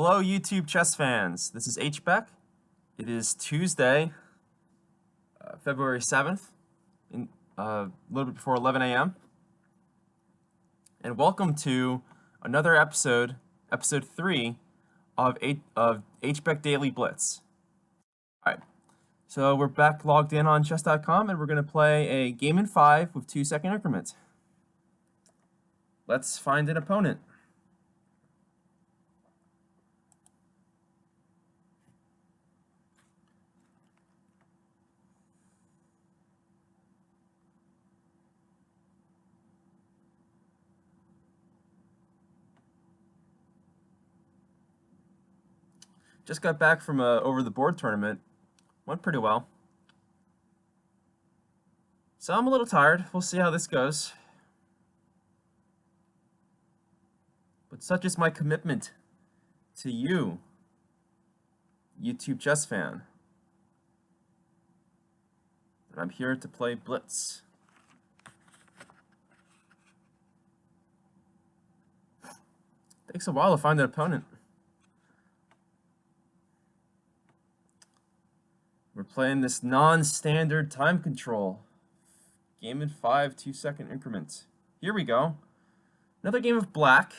Hello, YouTube chess fans. This is hbeck. It is Tuesday, February 7th, a little bit before 11 a.m. And welcome to another episode, episode 3 of hbeck Daily Blitz. All right, so we're back logged in on chess.com, and we're going to play a game in 5 with 2-second increments. Let's find an opponent. Just got back from a over-the-board tournament. Went pretty well. So I'm a little tired. We'll see how this goes. But such is my commitment to you, YouTube chess fan, that I'm here to play Blitz. Takes a while to find an opponent. We're playing this non-standard time control. Game in 5 2-second increments. Here we go. Another game of black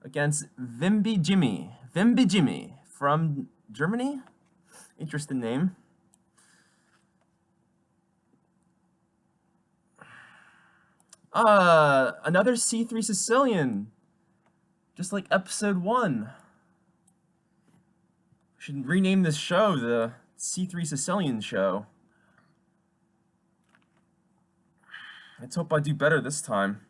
against Vimby Jimmy from Germany. Interesting name. Another C3 Sicilian. Just like episode 1. Should rename this show the C3 Sicilian Show. Let's hope I do better this time.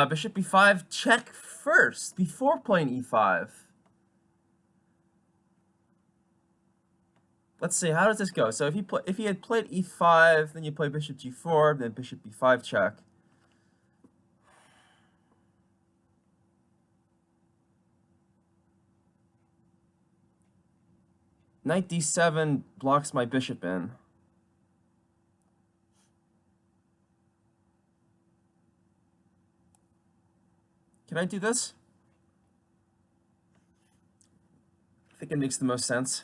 Bishop e5, check first before playing e5. Let's see, how does this go? So if he had played e5, then you play bishop g4, then bishop b5 check. Knight d7 blocks my bishop in. Can I do this? I think it makes the most sense.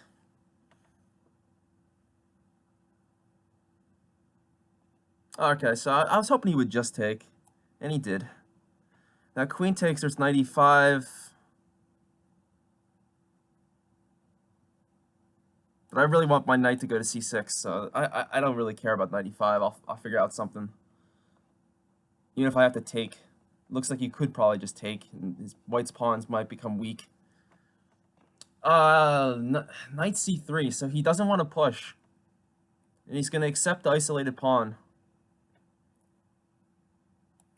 Okay, so I was hoping he would just take, and he did. Now queen takes, there's knight e5. But I really want my knight to go to c6, so I don't really care about knight e5. I'll figure out something. Even if I have to take. Looks like you could probably just take, and his white's pawns might become weak. Knight c3, so he doesn't want to push. And he's going to accept the isolated pawn.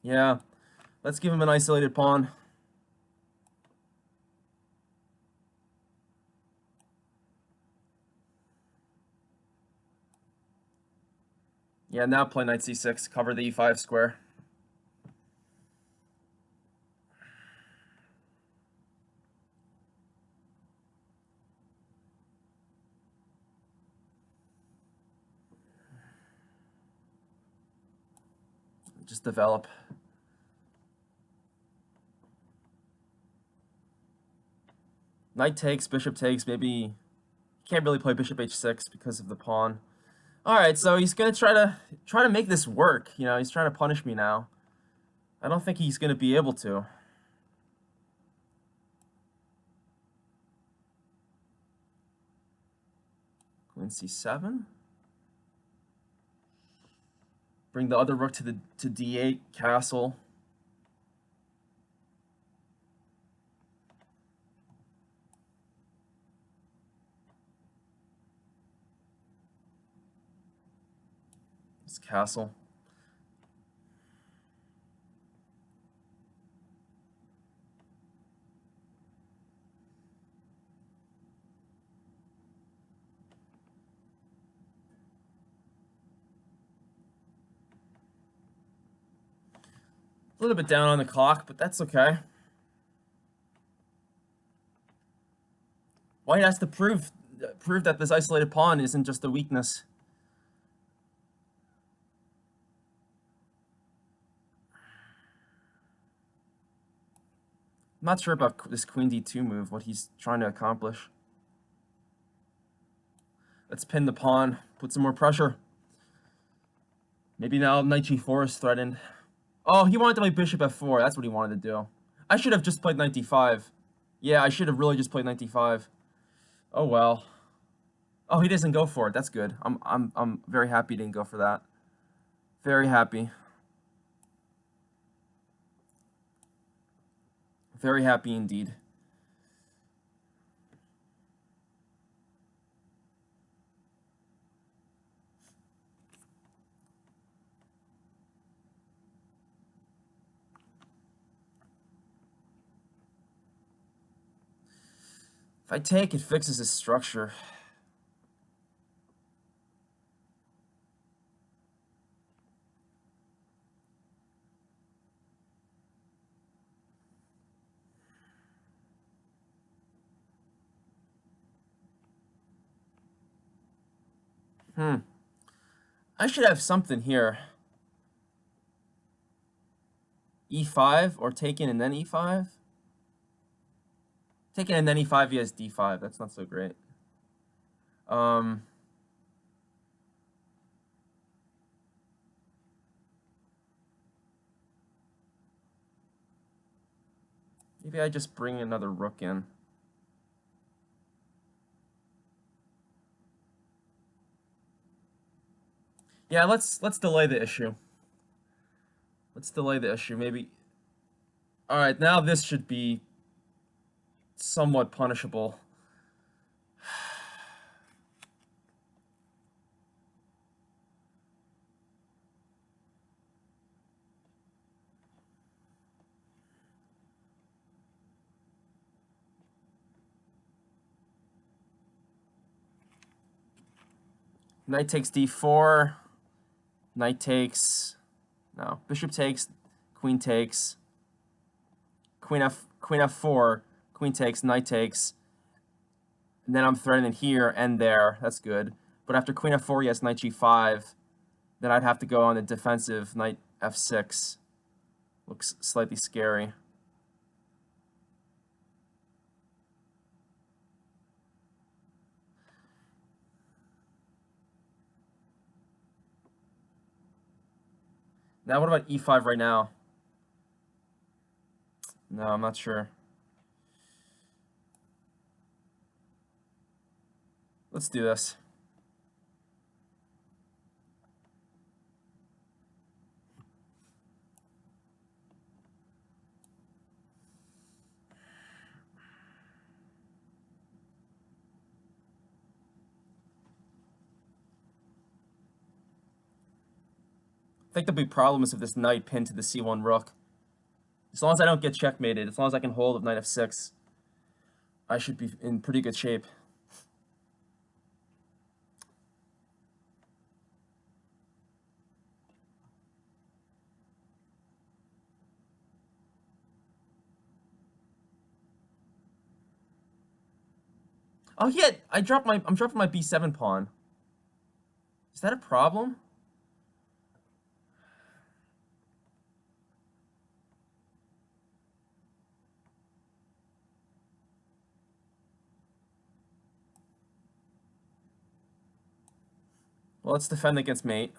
Yeah, let's give him an isolated pawn. Yeah, now play knight c6, cover the e5 square. Just develop. Knight takes, bishop takes, maybe can't really play bishop h6 because of the pawn. Alright, so he's gonna try to make this work. You know, he's trying to punish me now. I don't think he's gonna be able to. Queen c7. Bring the other rook to d8, castle. It's castle. A little bit down on the clock, but that's okay. White has to prove prove that this isolated pawn isn't just a weakness. I'm not sure about this queen d2 move, what he's trying to accomplish. Let's pin the pawn, put some more pressure. Maybe now knight g4 is threatened. Oh, he wanted to play bishop f4. That's what he wanted to do. I should have just played knight d5. Yeah, I should have really just played knight d5. Oh well. Oh, he doesn't go for it. That's good. I'm very happy he didn't go for that. Very happy. Very happy indeed. If I take, it fixes his structure. I should have something here. E5 or taken and then E5? Taken and then E5, he has D5. That's not so great. Maybe I just bring another rook in. Yeah, let's delay the issue. Let's delay the issue. Maybe. All right, now this should be somewhat punishable. Knight takes d4. Knight takes. No. Bishop takes. Queen takes. Queen f4. Queen takes. Knight takes. And then I'm threatening here and there. That's good. But after queen f4, he has knight g5. Then I'd have to go on the defensive. Knight f6. Looks slightly scary. Now, what about e5 right now? No, I'm not sure. Let's do this. I think there'll be problems if this knight pinned to the c1 rook. As long as I don't get checkmated, as long as I can hold with knight f6, I should be in pretty good shape. Oh yeah, I'm dropping my b7 pawn. Is that a problem? Well, let's defend against mate.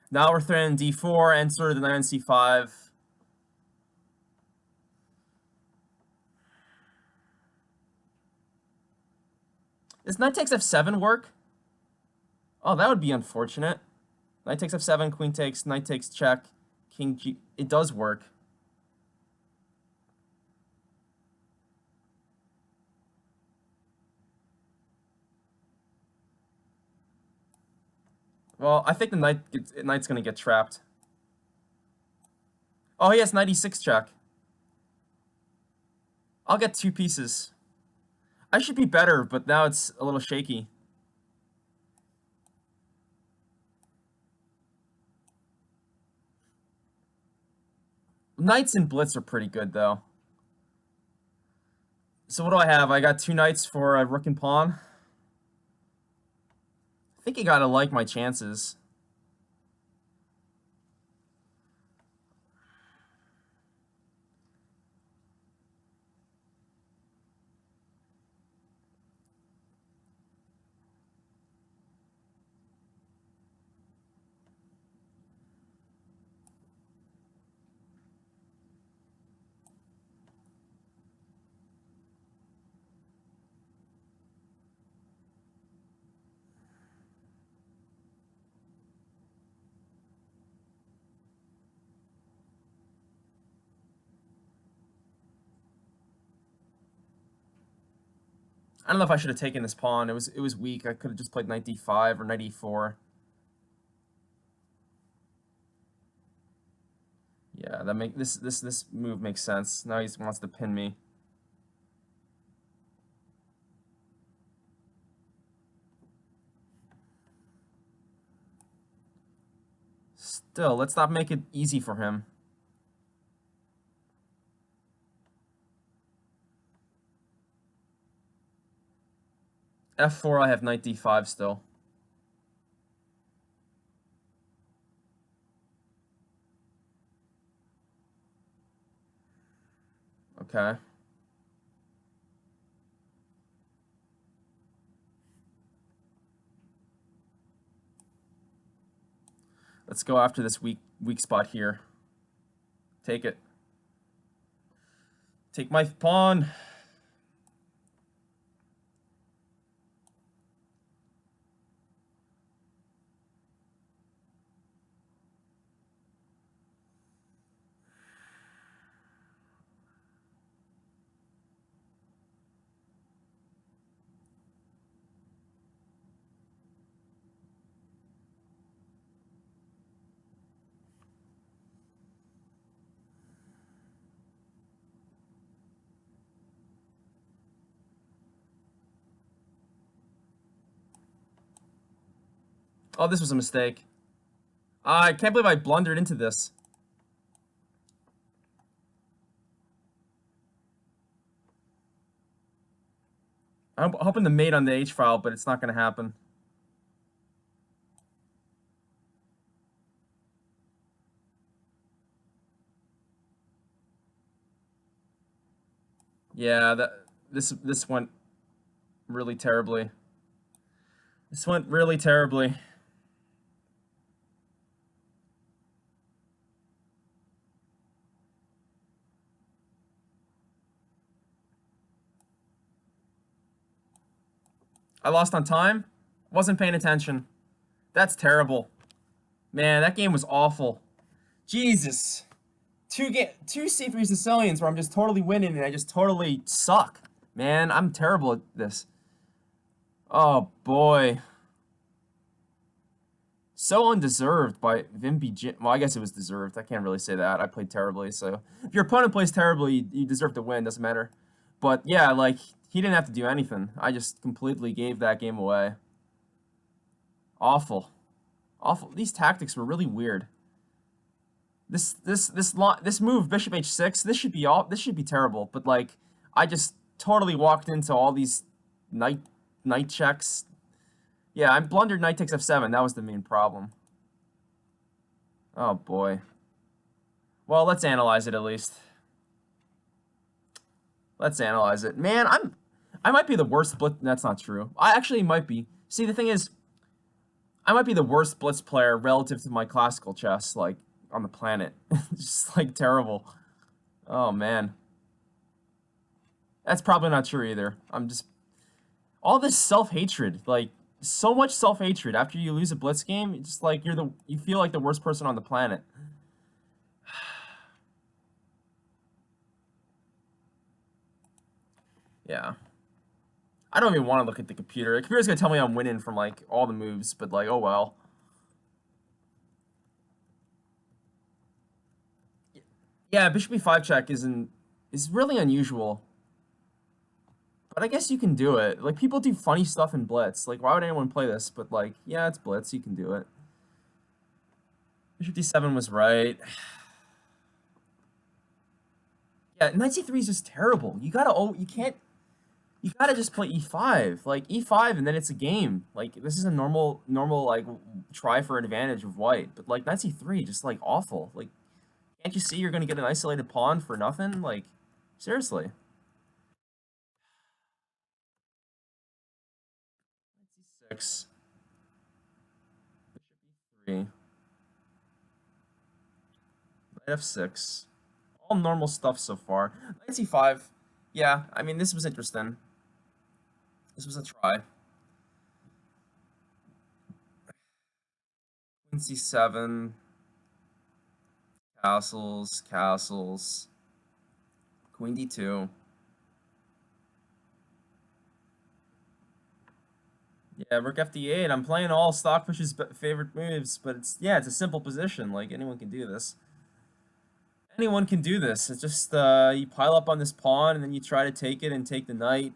Now we're threatening d4 and sort of the knight on c5. Does knight takes f7 work? Oh, that would be unfortunate. Knight takes f7, queen takes, knight takes check, king g. It does work. Well, I think the knight's gonna get trapped. Oh, he has knight e6 check. I'll get 2 pieces. I should be better, but now it's a little shaky. Knights in Blitz are pretty good, though. So what do I have? I got 2 knights for a rook and pawn. think you gotta like my chances. I don't know if I should have taken this pawn. It was weak. I could have just played knight d5 or knight e4. Yeah, that make this move makes sense. Now he wants to pin me. Still, let's not make it easy for him. f4, I have knight d5 still. Okay. Let's go after this weak spot here. Take it. Take my pawn. Oh, this was a mistake. I can't believe I blundered into this. I'm hoping to mate on the H file, but it's not going to happen. Yeah, this went really terribly. This went really terribly. I lost on time. Wasn't paying attention. That's terrible. Man, that game was awful. Jesus. Two C3 Sicilians where I'm just totally winning and I just totally suck. Man, I'm terrible at this. Oh, boy. So undeserved by Vimby. Well, I guess it was deserved. I can't really say that. I played terribly, so if your opponent plays terribly, you deserve to win. Doesn't matter. But yeah, like, he didn't have to do anything. I just completely gave that game away. Awful. Awful. These tactics were really weird. This move, bishop h6, this should be terrible, but like I just totally walked into all these knight checks. Yeah, I blundered knight takes f7. That was the main problem. Oh boy. Well, let's analyze it at least. Let's analyze it. Man, I might be the worst blitz. That's not true. I actually might be. See, the thing is, I might be the worst blitz player relative to my classical chess, like, on the planet. Just, like, terrible. Oh, man. That's probably not true either. I'm just... All this self-hatred, like, so much self-hatred after you lose a blitz game, it's just like you feel like the worst person on the planet. Yeah. I don't even want to look at the computer. The computer's gonna tell me I'm winning from, like, all the moves, but, like, oh well. Yeah, bishop e5 check is really unusual. But I guess you can do it. Like, people do funny stuff in Blitz. Like, why would anyone play this? But, like, yeah, it's Blitz. You can do it. Bishop d7 was right. Yeah, knight c3 is just terrible. You You gotta just play e5, like e5, and then it's a game. Like this is a normal like try for advantage of white, but like knight c3, just like awful. Like, can't you see you're gonna get an isolated pawn for nothing? Like, seriously. Knight c6, bishop e3, knight f6. All normal stuff so far. Knight c5, yeah. I mean, this was interesting. This was a try. Queen c7, castles, castles, queen d2. Yeah, rook fd8. I'm playing all Stockfish's favorite moves, but it's a simple position. Like, anyone can do this. Anyone can do this. It's just you pile up on this pawn, and then you try to take it and take the knight.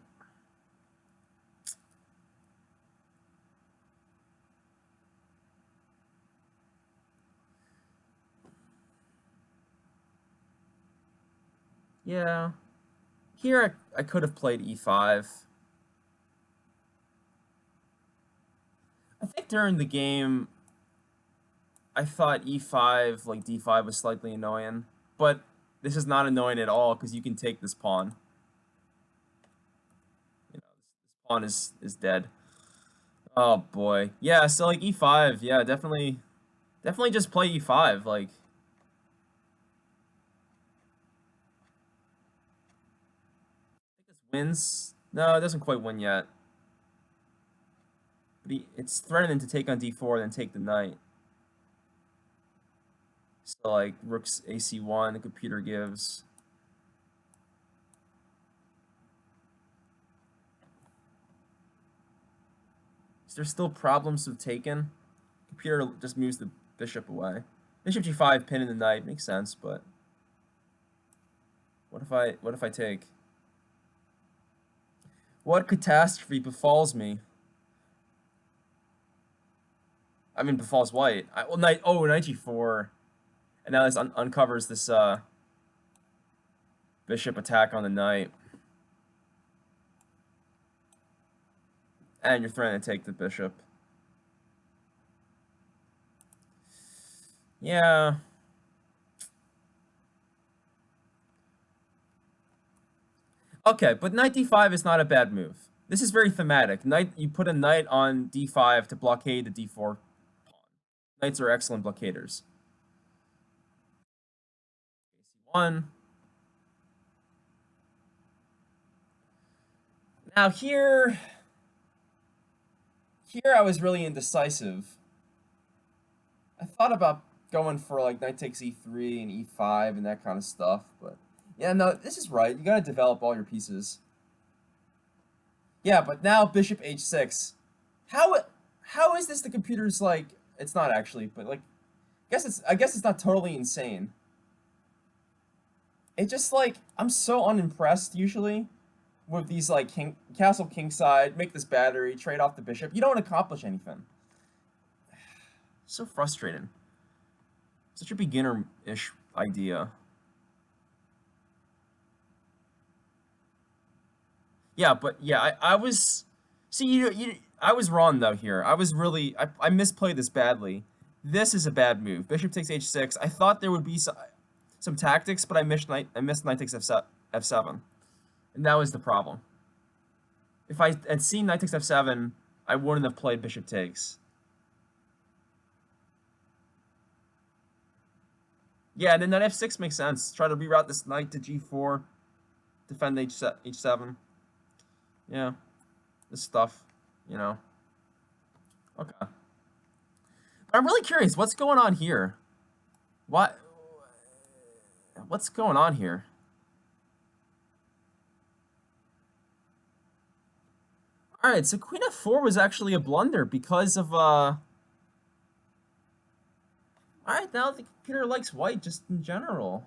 Yeah. Here I could have played e5. I think during the game, I thought e5, like d5, was slightly annoying. But this is not annoying at all, because you can take this pawn. You know, this pawn is dead. Oh boy. Yeah, so like e5, yeah, definitely just play e5, like. I think this wins. No, it doesn't quite win yet. But it's threatening to take on d4, then take the knight. So like rook's ac1, the computer gives. Is there still problems with taken? Computer just moves the bishop away. Bishop g5, pinning the knight makes sense, but what if I take? What catastrophe befalls me? I mean, befalls white. Well, knight g4, and now this uncovers this bishop attack on the knight, and you're threatening to take the bishop. Yeah. Okay, but knight d5 is not a bad move. This is very thematic. You put a knight on d5 to blockade the d4 pawn. Knights are excellent blockaders. AC1. Now here I was really indecisive. I thought about going for like knight takes e3 and e5 and that kind of stuff, but yeah, no, this is right. You gotta develop all your pieces. Yeah, but now bishop h6. How how is this the computer's like? It's not actually, but like, I guess it's not totally insane. It just like I'm so unimpressed usually with these like castle kingside, make this battery, trade off the bishop. You don't accomplish anything. So frustrating. Such a beginner-ish idea. Yeah, but yeah, I was. See, I was wrong though here. I was really I misplayed this badly. This is a bad move. Bishop takes h6. I thought there would be some tactics, but I missed knight takes f7, and that was the problem. If I had seen knight takes f7, I wouldn't have played bishop takes. Yeah, and then knight f6 makes sense. Try to reroute this knight to g4, defend h7. Yeah, this stuff, you know. Okay. But I'm really curious, what's going on here? What's going on here? Alright, so queen f4 was actually a blunder because of, Alright, now the computer likes white just in general.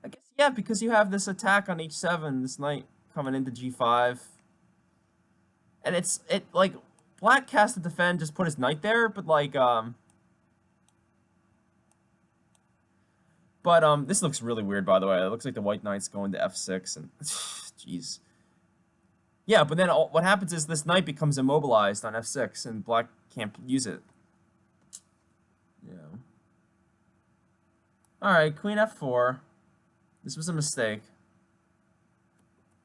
I guess, yeah, because you have this attack on h7, this knight coming into g5. And like, black has to defend, just put his knight there, but like, this looks really weird, by the way. It looks like the white knight's going to f6, and jeez. Yeah, but then what happens is this knight becomes immobilized on f6, and black can't use it. Yeah. All right, queen f4. This was a mistake.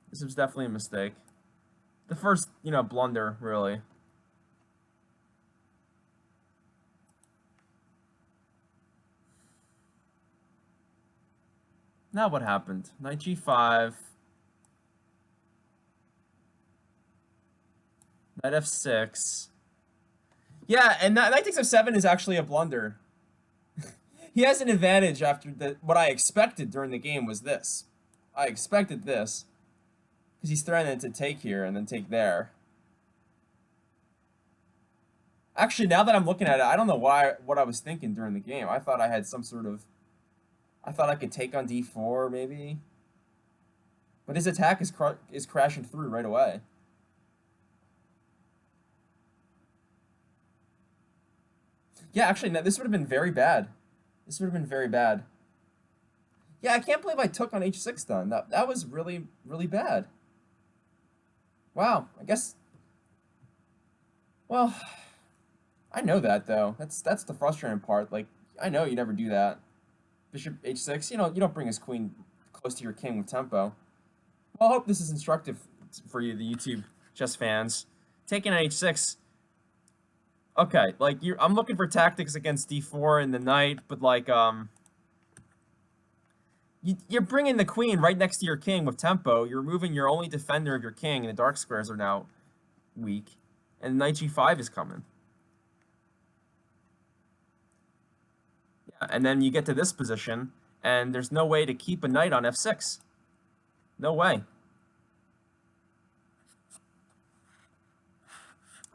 This was definitely a mistake. The first, blunder, really. Now what happened? Knight g5. Knight f6. Yeah, and knight takes f7 is actually a blunder. He has an advantage after what I expected during the game was this. I expected this. Because he's threatening to take here and then take there. Actually, now that I'm looking at it, I don't know what I was thinking during the game. I thought I had some sort of... I thought I could take on d4, maybe. But his attack is crashing through right away. Yeah, actually, no, this would have been very bad. This would have been very bad. Yeah, I can't believe I took on h6 then. That was really, really bad. Wow, I guess... Well, I know that, though. That's the frustrating part. Like, I know you never do that. Bishop h6, you don't bring his queen close to your king with tempo. Well, I hope this is instructive for you, the YouTube chess fans. Taking on h6... Okay, like, I'm looking for tactics against d4 and the knight, but, like, you're bringing the queen right next to your king with tempo. You're removing your only defender of your king, and the dark squares are now weak. And knight g5 is coming. Yeah, and then you get to this position, and there's no way to keep a knight on f6. No way.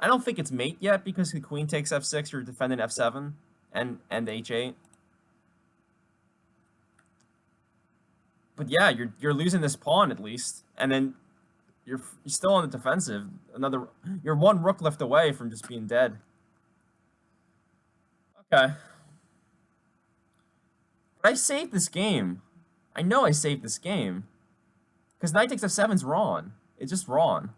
I don't think it's mate yet, because the queen takes f6, you're defending f7 and h8. But yeah, you're losing this pawn at least, and then you're still on the defensive. You're one rook left away from just being dead. Okay. But I saved this game. I know I saved this game. Because knight takes f7 is wrong. It's just wrong.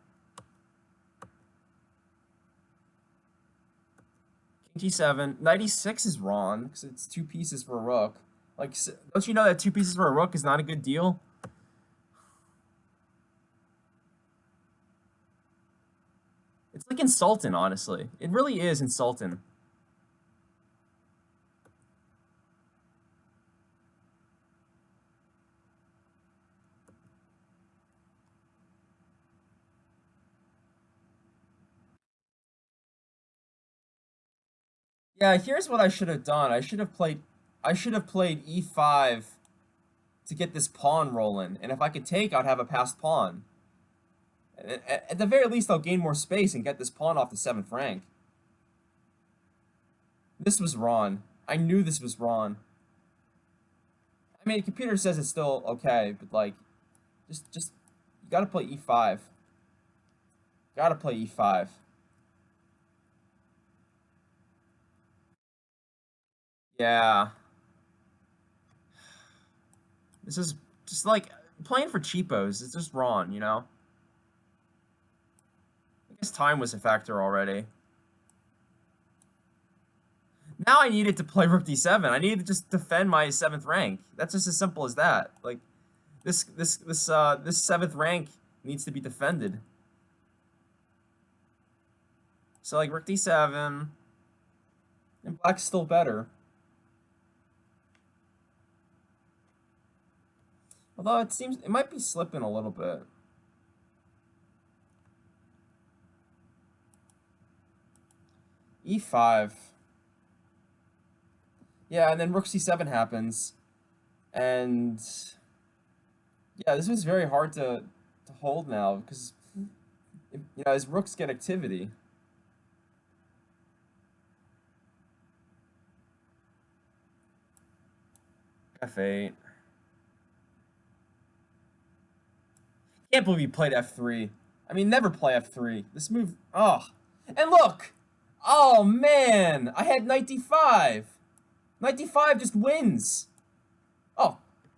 King g7. Knight e6 is wrong, because it's 2 pieces for a rook. Like, don't you know that 2 pieces for a rook is not a good deal? It's like insulting, honestly. It really is insulting. Yeah, here's what I should have done. I should have played e5 to get this pawn rolling. And if I could take, I'd have a passed pawn. At the very least, I'll gain more space and get this pawn off the 7th rank. This was wrong. I knew this was wrong. I mean, the computer says it's still okay, but like, just you gotta play e5. Gotta play e5. Yeah. This is just like playing for cheapos. It's just wrong, I guess time was a factor already. Now I needed to play rook d7. I needed to just defend my 7th rank. That's just as simple as that. Like, this 7th rank needs to be defended. So, like, rook d7. And black's still better. Although it might be slipping a little bit. e5. Yeah, and then rook c7 happens. And yeah, this was very hard to hold now, because his rooks get activity. f8. Can't believe he played f3. I mean, never play f3. This move, oh. And look! Oh, man! I had knight d5. Knight d5 just wins. Oh,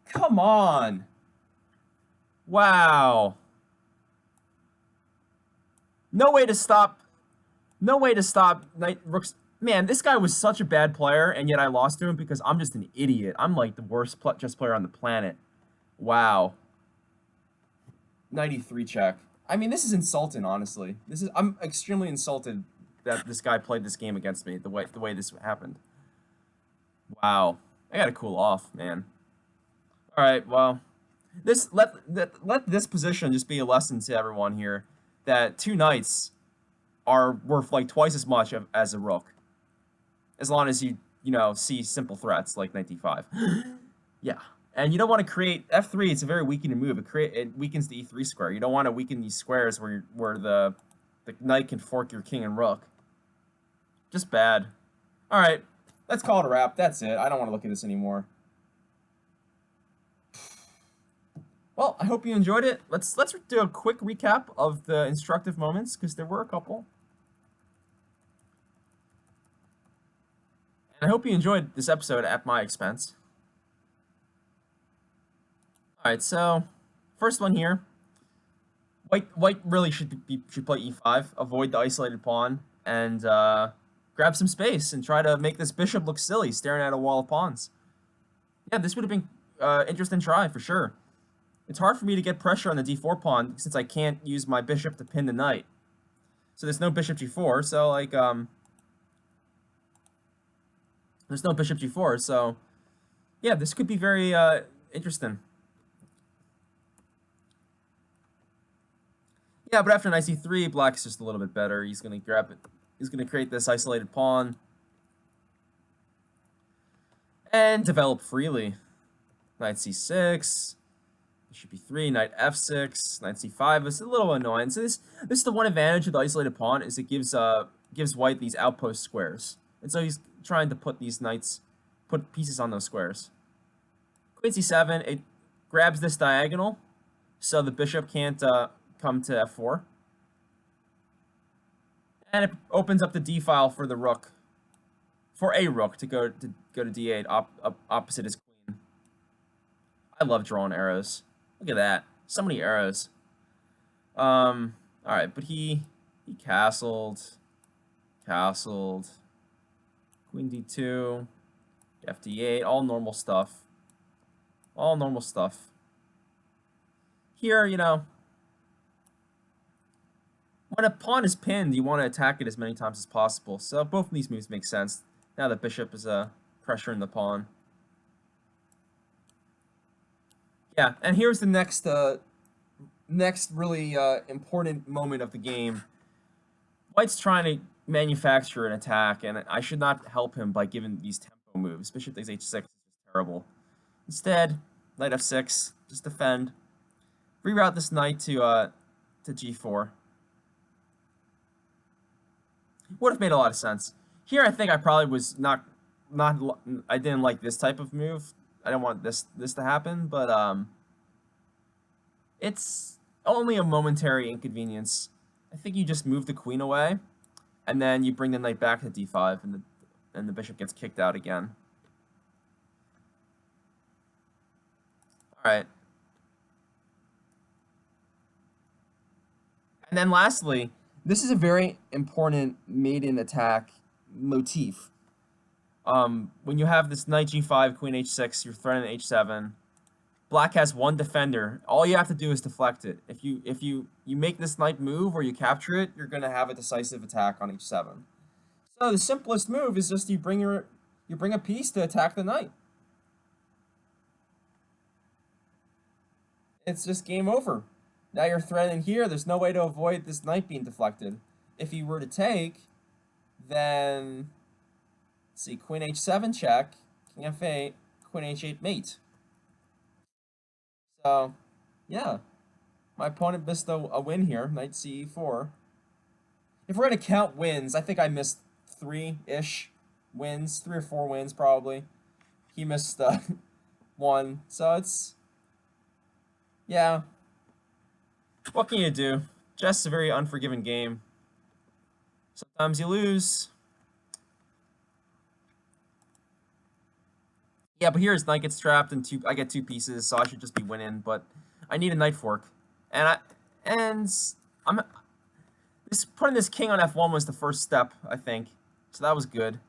come on. Wow. No way to stop. No way to stop knight rooks. Man, this guy was such a bad player, and yet I lost to him because I'm just an idiot. I'm like the worst chess player on the planet. Wow. 93 check. I mean, this is insulting, honestly. I'm extremely insulted that this guy played this game against me, the way this happened. Wow. I gotta cool off, man. Alright, well. Let this position just be a lesson to everyone here that two knights are worth like twice as much as a rook. As long as you see simple threats like knight d5. Yeah. And you don't want to create f3. It's a very weakening move. It weakens the e3 square. You don't want to weaken these squares where the knight can fork your king and rook. Just bad. All right, let's call it a wrap. That's it. I don't want to look at this anymore. Well, I hope you enjoyed it. Let's do a quick recap of the instructive moments because there were a couple. And I hope you enjoyed this episode at my expense. Alright, so first one here. White really should play e5, avoid the isolated pawn, and grab some space and try to make this bishop look silly, staring at a wall of pawns. Yeah, this would have been interesting try for sure. It's hard for me to get pressure on the d4 pawn since I can't use my bishop to pin the knight. So there's no bishop g4, so like there's no bishop g4, so yeah, this could be very interesting. Yeah, but after knight c3, black's just a little bit better. He's going to grab it. He's going to create this isolated pawn and develop freely. Knight c6, bishop e3, knight f6, knight c5 is a little annoying. So this is the one advantage of the isolated pawn is it gives white these outpost squares. And so he's trying to put pieces on those squares. Queen c7, it grabs this diagonal so the bishop can't come to f4. And it opens up the d file for the rook. For a rook to go to d8 opposite his queen. I love drawing arrows. Look at that. So many arrows. Alright, but he castled. Castled. Queen d2. F d8. All normal stuff. All normal stuff. Here, when a pawn is pinned, you want to attack it as many times as possible. So both of these moves make sense. Now the bishop is pressuring the pawn. Yeah, and here's the next really important moment of the game. White's trying to manufacture an attack, and I should not help him by giving these tempo moves. Bishop takes h6 is just terrible. Instead, knight f6, just defend. Reroute this knight to g4. Would have made a lot of sense. Here, I think I probably was I didn't like this type of move. I don't want this to happen, but it's only a momentary inconvenience. I think you just move the queen away, and then you bring the knight back to d5, and the bishop gets kicked out again. All right. And then lastly, this is a very important maiden attack motif. When you have this knight g5, queen h6, you're threatening h7. Black has one defender. All you have to do is deflect it. If you make this knight move or you capture it, you're going to have a decisive attack on h7. So the simplest move is just you bring a piece to attack the knight. It's just game over. Now you're threatening here. There's no way to avoid this knight being deflected. If you were to take, then let's see, queen h7 check, king f8, queen h8 mate. So, yeah, my opponent missed a win here, knight ce4. If we're going to count wins, I think I missed 3-ish wins, 3 or 4 wins probably. He missed 1, so it's, yeah. What can you do? Chess a very unforgiving game. Sometimes you lose. Yeah, but here his knight gets trapped and I get 2 pieces, so I should just be winning. But I need a knight fork, and this putting this king on f1 was the first step, I think. So that was good.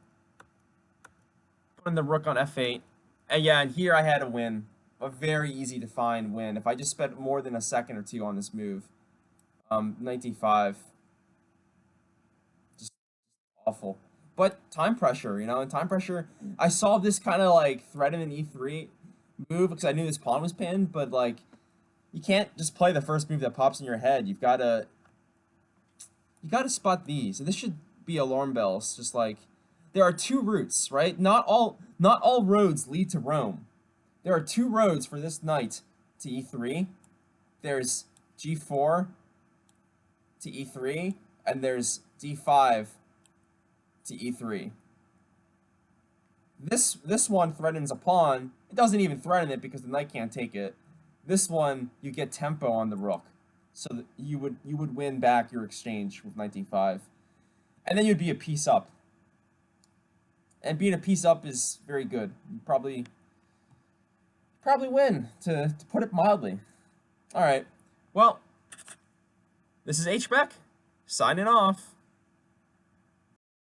Putting the rook on f8. And yeah, and here I had a win. A very easy to find win. If I just spent more than a second or two on this move. Knight d5. Just awful. But time pressure, you know, and time pressure, I saw this kind of like threaten an e3 move because I knew this pawn was pinned, but like, you can't just play the first move that pops in your head. You gotta spot these. And this should be alarm bells. Just like, there are two routes, right? Not all roads lead to Rome. There are two roads for this knight to e3. There's g4 to e3, and there's d5 to e3. This one threatens a pawn. It doesn't even threaten it because the knight can't take it. This one, you get tempo on the rook, so that you would win back your exchange with knight d5, and then you'd be a piece up. And being a piece up is very good. You probably win, to put it mildly. All right. Well, this is hbeck signing off.